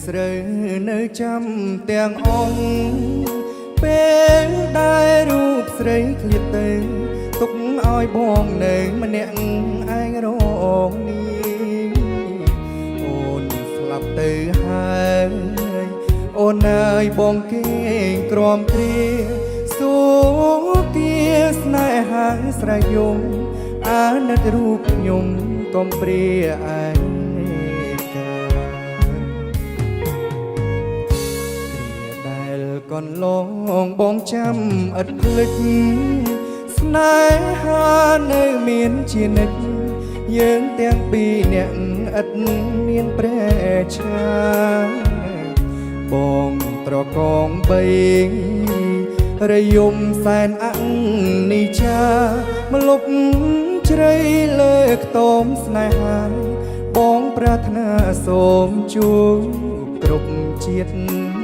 ស្រូវនៅចាំទាំងអង្គពេលដែលរូបស្រីឃ្លាតទៅទុកឲ្យបងនៅម្នាក់ឯងរងនេះអូនស្លាប់ទៅហើយអូនអើយបងគេក្រំគ្រាសូគាស្នេហាស្រយំអាណិតរូបខ្ញុំកុំព្រាឯងកន្លងបងចាំឥតភ្លេចស្នេហានៅមានជានិច្ចយើងទាំងពីរនាក់ឥតមានប្រែឆាបងត្រកងបីរយំសែនអនិច្ចាម្លប់ជ្រៃលើខ្ទមស្នេហាបងប្រាថ្នាសូមជួបគ្រប់ជាតិ